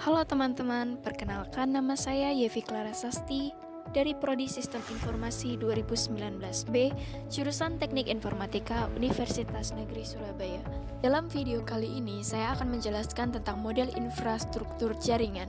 Halo teman-teman, perkenalkan nama saya Yevi Clara Sasti dari Prodi Sistem Informasi 2019B, jurusan Teknik Informatika Universitas Negeri Surabaya. Dalam video kali ini, saya akan menjelaskan tentang model infrastruktur jaringan.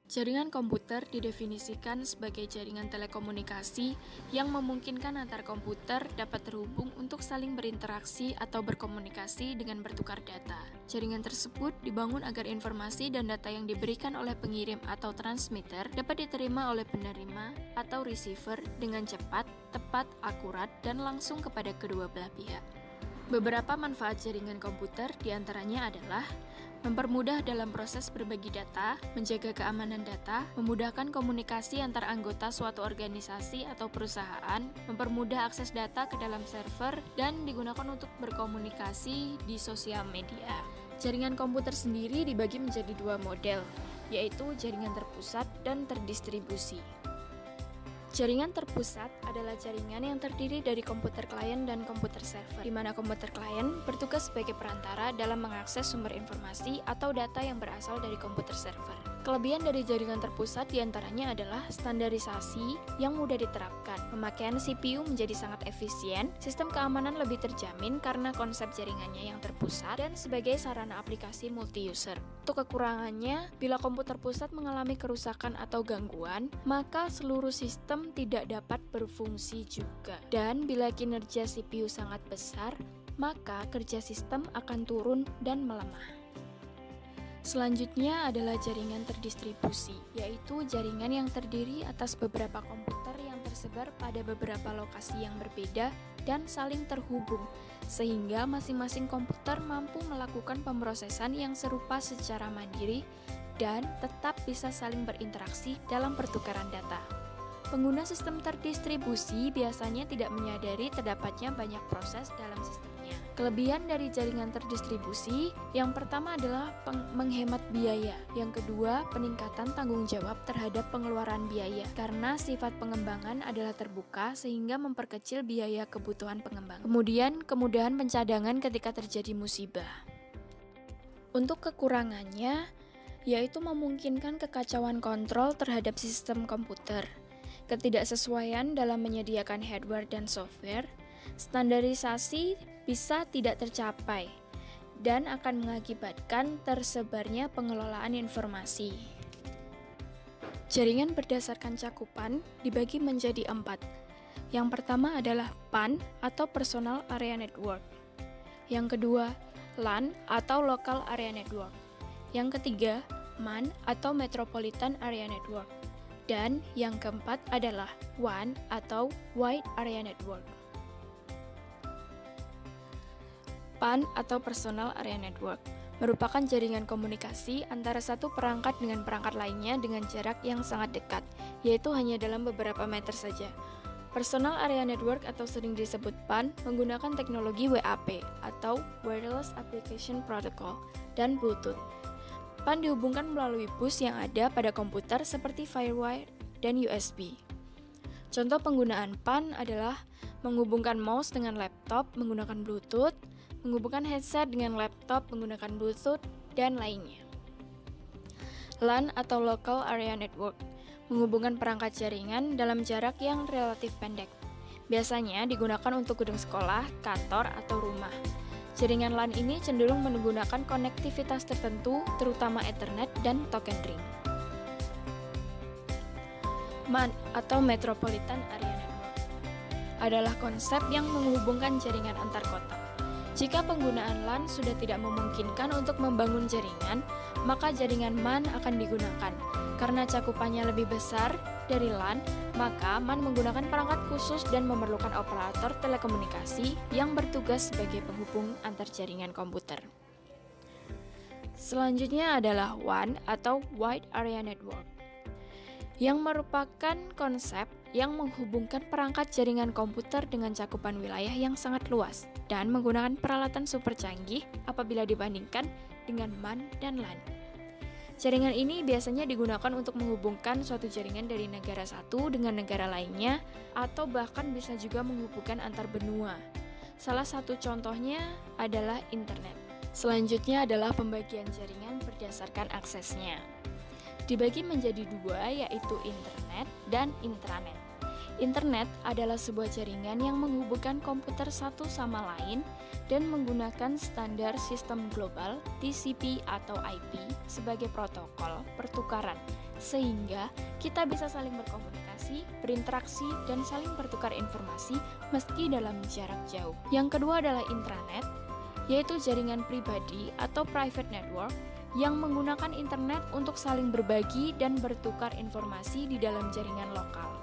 Jaringan komputer didefinisikan sebagai jaringan telekomunikasi yang memungkinkan antar komputer dapat terhubung untuk saling berinteraksi atau berkomunikasi dengan bertukar data. Jaringan tersebut dibangun agar informasi dan data yang diberikan oleh pengirim atau transmitter dapat diterima oleh penerima atau receiver dengan cepat, tepat, akurat, dan langsung kepada kedua belah pihak. Beberapa manfaat jaringan komputer diantaranya adalah mempermudah dalam proses berbagi data, menjaga keamanan data, memudahkan komunikasi antar anggota suatu organisasi atau perusahaan, mempermudah akses data ke dalam server, dan digunakan untuk berkomunikasi di sosial media. Jaringan komputer sendiri dibagi menjadi dua model, yaitu jaringan terpusat dan terdistribusi. Jaringan terpusat adalah jaringan yang terdiri dari komputer klien dan komputer server, di mana komputer klien bertugas sebagai perantara dalam mengakses sumber informasi atau data yang berasal dari komputer server. Kelebihan dari jaringan terpusat diantaranya adalah standarisasi yang mudah diterapkan, pemakaian CPU menjadi sangat efisien, sistem keamanan lebih terjamin karena konsep jaringannya yang terpusat, dan sebagai sarana aplikasi multi-user. Untuk kekurangannya, bila komputer pusat mengalami kerusakan atau gangguan, maka seluruh sistem tidak dapat berfungsi juga. Dan bila kinerja CPU sangat besar, maka kerja sistem akan turun dan melemah. Selanjutnya adalah jaringan terdistribusi, yaitu jaringan yang terdiri atas beberapa komputer yang tersebar pada beberapa lokasi yang berbeda dan saling terhubung, sehingga masing-masing komputer mampu melakukan pemrosesan yang serupa secara mandiri dan tetap bisa saling berinteraksi dalam pertukaran data. Pengguna sistem terdistribusi biasanya tidak menyadari terdapatnya banyak proses dalam sistemnya. Kelebihan dari jaringan terdistribusi, yang pertama adalah menghemat biaya. Yang kedua, peningkatan tanggung jawab terhadap pengeluaran biaya, karena sifat pengembangan adalah terbuka sehingga memperkecil biaya kebutuhan pengembang. Kemudian, kemudahan pencadangan ketika terjadi musibah. Untuk kekurangannya, yaitu memungkinkan kekacauan kontrol terhadap sistem komputer, ketidaksesuaian dalam menyediakan hardware dan software, standarisasi bisa tidak tercapai, dan akan mengakibatkan tersebarnya pengelolaan informasi. Jaringan berdasarkan cakupan dibagi menjadi 4. Yang pertama adalah PAN atau Personal Area Network. Yang kedua, LAN atau Local Area Network. Yang ketiga, MAN atau Metropolitan Area Network. Dan yang keempat adalah WAN atau Wide Area Network. PAN atau Personal Area Network merupakan jaringan komunikasi antara satu perangkat dengan perangkat lainnya dengan jarak yang sangat dekat, yaitu hanya dalam beberapa meter saja. Personal Area Network atau sering disebut PAN menggunakan teknologi WAP atau Wireless Application Protocol dan Bluetooth. PAN dihubungkan melalui bus yang ada pada komputer seperti FireWire dan USB. Contoh penggunaan PAN adalah menghubungkan mouse dengan laptop menggunakan Bluetooth, menghubungkan headset dengan laptop menggunakan Bluetooth, dan lainnya. LAN atau Local Area Network menghubungkan perangkat jaringan dalam jarak yang relatif pendek. Biasanya digunakan untuk gedung sekolah, kantor, atau rumah. Jaringan LAN ini cenderung menggunakan konektivitas tertentu, terutama Ethernet dan token ring. MAN atau Metropolitan Area Network adalah konsep yang menghubungkan jaringan antar kota. Jika penggunaan LAN sudah tidak memungkinkan untuk membangun jaringan, maka jaringan MAN akan digunakan. Karena cakupannya lebih besar dari LAN, maka MAN menggunakan perangkat khusus dan memerlukan operator telekomunikasi yang bertugas sebagai penghubung antar jaringan komputer. Selanjutnya adalah WAN atau Wide Area Network, yang merupakan konsep yang menghubungkan perangkat jaringan komputer dengan cakupan wilayah yang sangat luas dan menggunakan peralatan super canggih apabila dibandingkan dengan MAN dan LAN. Jaringan ini biasanya digunakan untuk menghubungkan suatu jaringan dari negara satu dengan negara lainnya, atau bahkan bisa juga menghubungkan antar benua. Salah satu contohnya adalah internet. Selanjutnya adalah pembagian jaringan berdasarkan aksesnya. Dibagi menjadi dua, yaitu internet dan intranet. Internet adalah sebuah jaringan yang menghubungkan komputer satu sama lain dan menggunakan standar sistem global TCP atau IP sebagai protokol pertukaran, sehingga kita bisa saling berkomunikasi, berinteraksi, dan saling bertukar informasi meski dalam jarak jauh. Yang kedua adalah intranet, yaitu jaringan pribadi atau private network yang menggunakan internet untuk saling berbagi dan bertukar informasi di dalam jaringan lokal.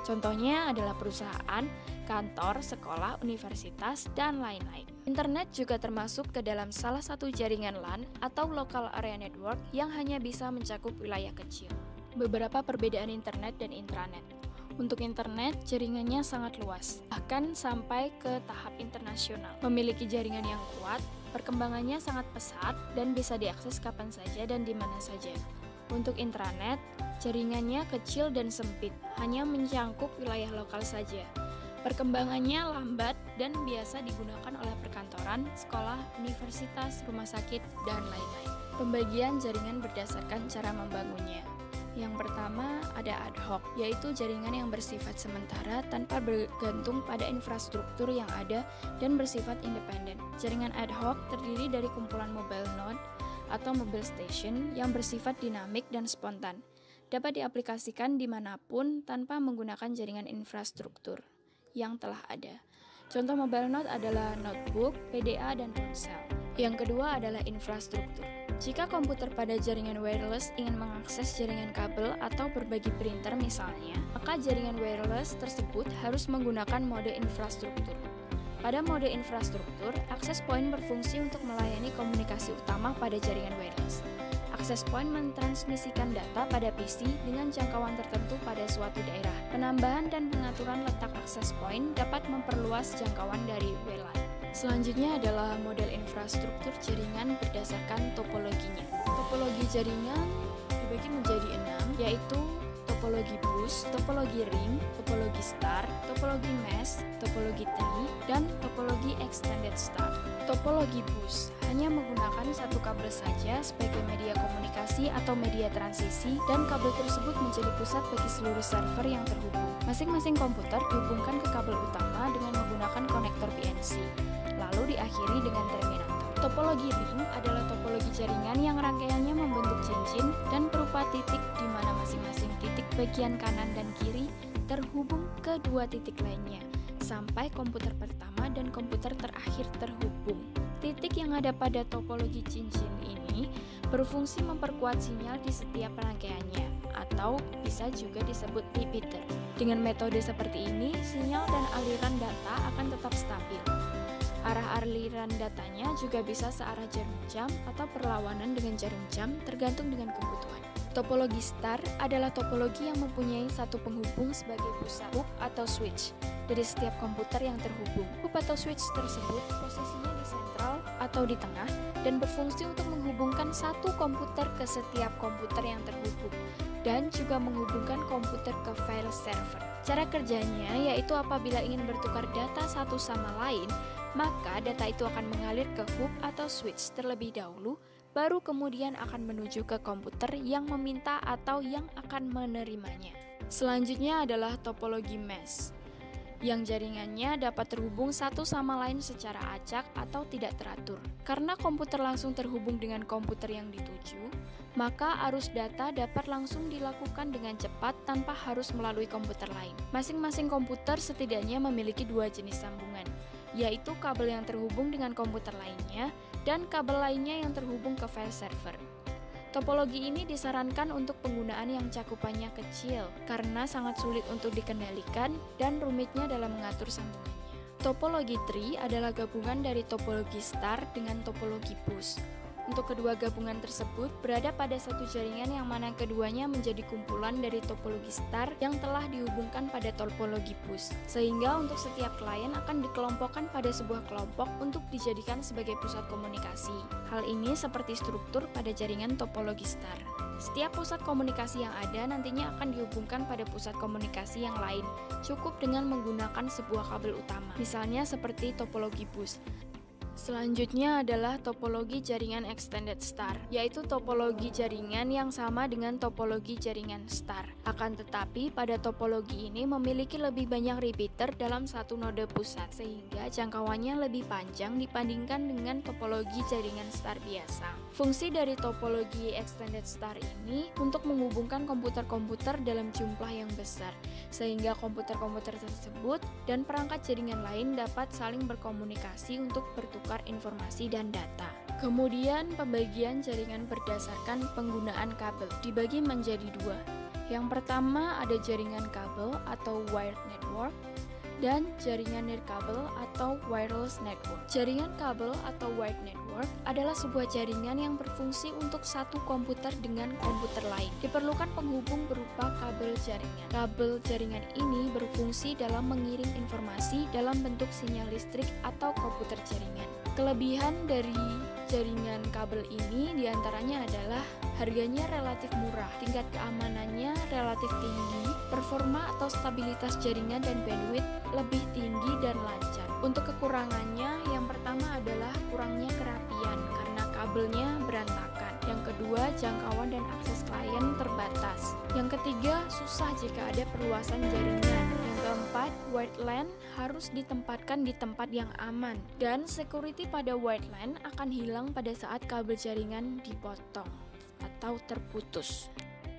Contohnya adalah perusahaan, kantor, sekolah, universitas, dan lain-lain. Internet juga termasuk ke dalam salah satu jaringan LAN atau Local Area Network yang hanya bisa mencakup wilayah kecil. Beberapa perbedaan internet dan intranet. Untuk internet, jaringannya sangat luas, bahkan sampai ke tahap internasional. Memiliki jaringan yang kuat, perkembangannya sangat pesat, dan bisa diakses kapan saja dan di mana saja. Untuk intranet, jaringannya kecil dan sempit, hanya mencakup wilayah lokal saja. Perkembangannya lambat dan biasa digunakan oleh perkantoran, sekolah, universitas, rumah sakit, dan lain-lain. Pembagian jaringan berdasarkan cara membangunnya. Yang pertama ada ad hoc, yaitu jaringan yang bersifat sementara tanpa bergantung pada infrastruktur yang ada dan bersifat independen. Jaringan ad hoc terdiri dari kumpulan mobile node atau mobile station yang bersifat dinamik dan spontan, dapat diaplikasikan dimanapun tanpa menggunakan jaringan infrastruktur yang telah ada. Contoh mobile node adalah notebook, PDA, dan ponsel. Yang kedua adalah infrastruktur. Jika komputer pada jaringan wireless ingin mengakses jaringan kabel atau berbagi printer misalnya, maka jaringan wireless tersebut harus menggunakan mode infrastruktur. Pada mode infrastruktur, akses point berfungsi untuk melayani komunikasi utama pada jaringan wireless. Akses point mentransmisikan data pada PC dengan jangkauan tertentu pada suatu daerah. Penambahan dan pengaturan letak akses point dapat memperluas jangkauan dari WLAN. Selanjutnya adalah model infrastruktur jaringan berdasarkan topologinya. Topologi jaringan dibagi menjadi 6, yaitu topologi bus, topologi ring, topologi star, topologi mesh, topologi tree, dan topologi extended star. Topologi bus hanya menggunakan satu kabel saja sebagai media komunikasi atau media transisi, dan kabel tersebut menjadi pusat bagi seluruh server yang terhubung. Masing-masing komputer dihubungkan ke kabel utama dengan menggunakan konektor BNC, lalu diakhiri dengan terminator. Topologi ring adalah topologi jaringan yang rangkaiannya membentuk cincin dan berupa titik di mana masing-masing titik bagian kanan dan kiri terhubung ke dua titik lainnya, sampai komputer pertama dan komputer terakhir terhubung. Titik yang ada pada topologi cincin ini berfungsi memperkuat sinyal di setiap rangkaiannya, atau bisa juga disebut repeater. Dengan metode seperti ini, sinyal dan aliran data akan tetap stabil. Arah aliran datanya juga bisa searah jarum jam atau berlawanan dengan jarum jam tergantung dengan kebutuhan. Topologi star adalah topologi yang mempunyai satu penghubung sebagai pusat hub atau switch dari setiap komputer yang terhubung. Hub atau switch tersebut posisinya di sentral atau di tengah dan berfungsi untuk menghubungkan satu komputer ke setiap komputer yang terhubung dan juga menghubungkan komputer ke file server. Cara kerjanya yaitu apabila ingin bertukar data satu sama lain, maka data itu akan mengalir ke hub atau switch terlebih dahulu, baru kemudian akan menuju ke komputer yang meminta atau yang akan menerimanya. Selanjutnya adalah topologi mesh, yang jaringannya dapat terhubung satu sama lain secara acak atau tidak teratur. Karena komputer langsung terhubung dengan komputer yang dituju, maka arus data dapat langsung dilakukan dengan cepat tanpa harus melalui komputer lain. Masing-masing komputer setidaknya memiliki dua jenis sambungan, yaitu kabel yang terhubung dengan komputer lainnya dan kabel lainnya yang terhubung ke file server. Topologi ini disarankan untuk penggunaan yang cakupannya kecil karena sangat sulit untuk dikendalikan dan rumitnya dalam mengatur sambungannya. Topologi tree adalah gabungan dari topologi star dengan topologi bus. Untuk kedua gabungan tersebut berada pada satu jaringan yang mana keduanya menjadi kumpulan dari topologi star yang telah dihubungkan pada topologi bus. Sehingga untuk setiap klien akan dikelompokkan pada sebuah kelompok untuk dijadikan sebagai pusat komunikasi. Hal ini seperti struktur pada jaringan topologi star. Setiap pusat komunikasi yang ada nantinya akan dihubungkan pada pusat komunikasi yang lain, cukup dengan menggunakan sebuah kabel utama. Misalnya seperti topologi bus. Selanjutnya adalah topologi jaringan extended star, yaitu topologi jaringan yang sama dengan topologi jaringan star. Akan tetapi, pada topologi ini memiliki lebih banyak repeater dalam satu node pusat, sehingga jangkauannya lebih panjang dibandingkan dengan topologi jaringan star biasa. Fungsi dari topologi extended star ini untuk menghubungkan komputer-komputer dalam jumlah yang besar, sehingga komputer-komputer tersebut dan perangkat jaringan lain dapat saling berkomunikasi untuk bertukar informasi dan data. Kemudian pembagian jaringan berdasarkan penggunaan kabel dibagi menjadi dua. Yang pertama ada jaringan kabel atau wired network dan jaringan nirkabel atau wireless network. Jaringan kabel atau wired network adalah sebuah jaringan yang berfungsi untuk satu komputer dengan komputer lain. Diperlukan penghubung berupa kabel jaringan. Kabel jaringan ini berfungsi dalam mengirim informasi dalam bentuk sinyal listrik atau komputer jaringan. Kelebihan dari jaringan kabel ini diantaranya adalah harganya relatif murah, tingkat keamanannya relatif tinggi, performa atau stabilitas jaringan dan bandwidth lebih tinggi dan lancar. Untuk kekurangannya, yang pertama adalah kurangnya kerapian karena kabelnya berantakan. Yang kedua, jangkauan dan akses klien terbatas. Yang ketiga, susah jika ada perluasan jaringan. Yang keempat, wired LAN harus ditempatkan di tempat yang aman. Dan security pada wired LAN akan hilang pada saat kabel jaringan dipotong atau terputus.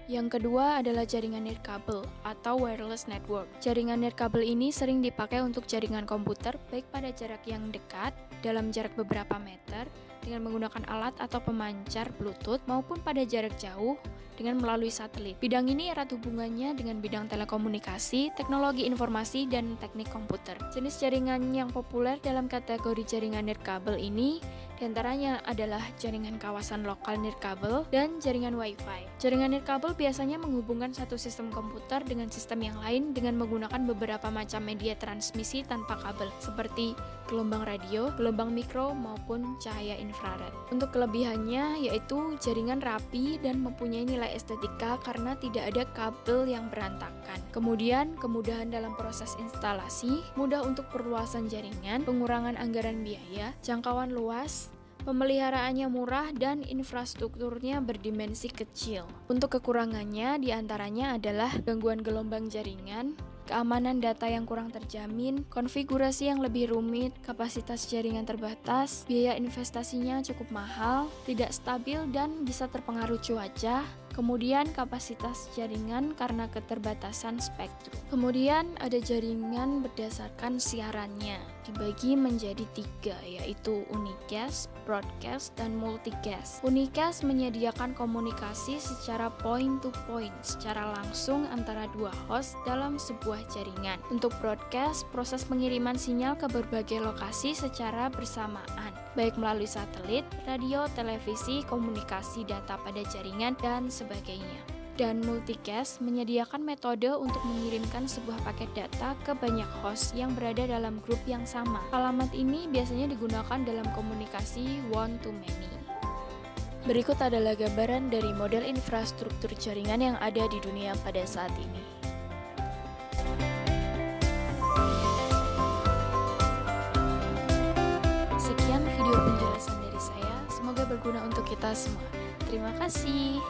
Yang kedua adalah jaringan nirkabel atau wireless network. Jaringan nirkabel ini sering dipakai untuk jaringan komputer baik pada jarak yang dekat, dalam jarak beberapa meter, dengan menggunakan alat atau pemancar Bluetooth maupun pada jarak jauh dengan melalui satelit. Bidang ini erat hubungannya dengan bidang telekomunikasi, teknologi informasi, dan teknik komputer. Jenis jaringan yang populer dalam kategori jaringan nirkabel ini diantaranya adalah jaringan kawasan lokal nirkabel dan jaringan Wi-Fi. Jaringan nirkabel biasanya menghubungkan satu sistem komputer dengan sistem yang lain dengan menggunakan beberapa macam media transmisi tanpa kabel, seperti gelombang radio, gelombang mikro, maupun cahaya infrared. Untuk kelebihannya yaitu jaringan rapi dan mempunyai nilai estetika karena tidak ada kabel yang berantakan. Kemudian, kemudahan dalam proses instalasi, mudah untuk perluasan jaringan, pengurangan anggaran biaya, jangkauan luas, pemeliharaannya murah, dan infrastrukturnya berdimensi kecil. Untuk kekurangannya diantaranya adalah gangguan gelombang jaringan, keamanan data yang kurang terjamin, konfigurasi yang lebih rumit, kapasitas jaringan terbatas, biaya investasinya cukup mahal, tidak stabil dan bisa terpengaruh cuaca, kemudian kapasitas jaringan karena keterbatasan spektrum. Kemudian ada jaringan berdasarkan siarannya, dibagi menjadi 3, yaitu unicast, broadcast, dan multicast. Unicast menyediakan komunikasi secara point to point, secara langsung antara dua host dalam sebuah jaringan. Untuk broadcast, proses pengiriman sinyal ke berbagai lokasi secara bersamaan, baik melalui satelit, radio, televisi, komunikasi data pada jaringan, dan sebagainya. Dan multicast menyediakan metode untuk mengirimkan sebuah paket data ke banyak host yang berada dalam grup yang sama. Alamat ini biasanya digunakan dalam komunikasi one to many. Berikut adalah gambaran dari model infrastruktur jaringan yang ada di dunia pada saat ini. Sekian video penjelasan dari saya, semoga berguna untuk kita semua. Terima kasih.